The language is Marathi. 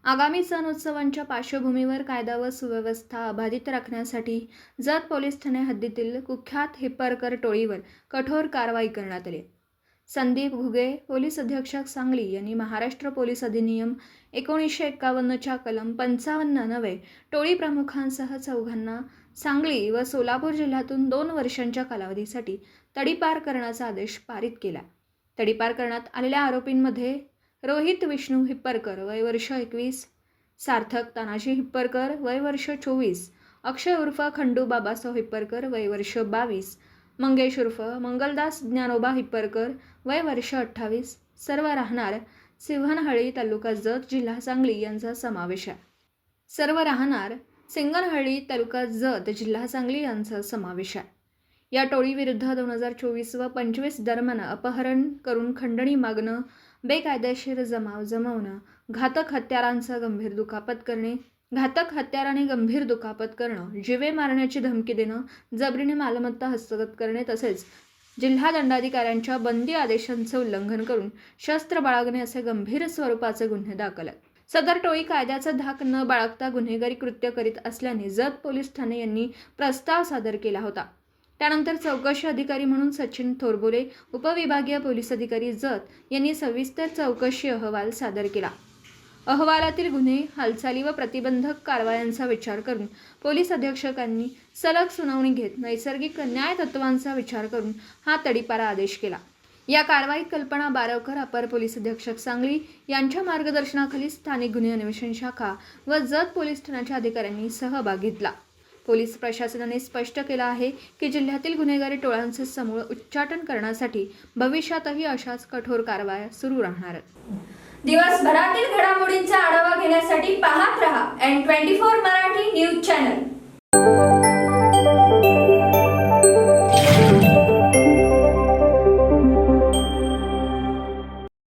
आगामी सण उत्सवांच्या पार्श्वभूमीवर कायदा व सुव्यवस्था अबाधित राखण्यासाठी जत पोलीस ठाणे हद्दीतील कुख्यात हिप्परकर टोळीवर कठोर कारवाई करण्यात आली। संदीप घुगे पोलीस अधीक्षक सांगली यांनी महाराष्ट्र पोलीस अधिनियम 1951 च्या कलम 55 नवे टोळी प्रमुखांसह चौघांना सांगली व सोलापूर जिल्ह्यातून 2 वर्षांच्या कालावधीसाठी तडीपार करण्याचा आदेश पारित केला। तडीपार करण्यात आलेल्या आरोपींमध्ये रोहित विष्णू हिप्परकर वय वर्ष 21, सार्थक तानाजी हिप्परकर वय वर्ष 24, अक्षय उर्फ खंडू बाबासाव हिप्परकर वय वर्ष 22, मंगेश उर्फ मंगलदास ज्ञानोबा हिप्परकर वय वर्ष 28, सर्व राहणार सिंघनहळ्ळी तालुका जत जिल्हा सांगली यांचा समावेश आहे। सर्व राहणार सिंघनहळ्ळी तालुका जत जिल्हा सांगली यांचा समावेश आहे। या टोळीविरुद्ध 2024 व 25 दरम्यान अपहरण करून खंडणी मागणं, बेकायदेशीर जमाव जमवणं, घातक हत्यारांचा गंभीर दुखापत करणे, घातक हत्याराने गंभीर दुखापत करणं, जीवे मारण्याची धमकी देणं, जबरीने मालमत्ता हस्तगत करणे तसेच जिल्हा दंडाधिकाऱ्यांच्या बंदी आदेशांचे उल्लंघन करून शस्त्र बाळगणे असे गंभीर स्वरूपाचे गुन्हे दाखल आहेत। सदर टोळी कायद्याचा धाक न बाळगता गुन्हेगारी कृत्य करीत असल्याने जत पोलीस ठाणे यांनी प्रस्ताव सादर केला होता। त्यानंतर चौकशी अधिकारी म्हणून सचिन थोरबोले, उपविभागीय पोलीस अधिकारी जत यांनी सविस्तर चौकशी अहवाल सादर केला। अहवालातील गुन्हे, हालचाली व प्रतिबंधक कारवायांचा विचार करून पोलीस अधीक्षकांनी सलग सुनावणी घेत नैसर्गिक न्याय तत्वांचा विचार करून हा तडीपारा आदेश केला। या कारवाईत कल्पना बारवकर, अपर पोलीस अधीक्षक सांगली यांच्या मार्गदर्शनाखाली स्थानिक गुन्हे अन्वेषण शाखा व जत पोलीस ठाण्याच्या अधिकाऱ्यांनी सहभाग घेतला। पोलीस प्रशासनाने स्पष्ट केलं आहे की जिल्ह्यातील गुन्हेगारी टोळ्यांचे समूळ उच्चाटन करण्यासाठी भविष्यातही अशाच कठोर कारवाया सुरू राहणार आहेत। दिवसभरातील घडामोडींचा आढावा घेण्यासाठी पाहत रहा N24 मराठी न्यूज चॅनल।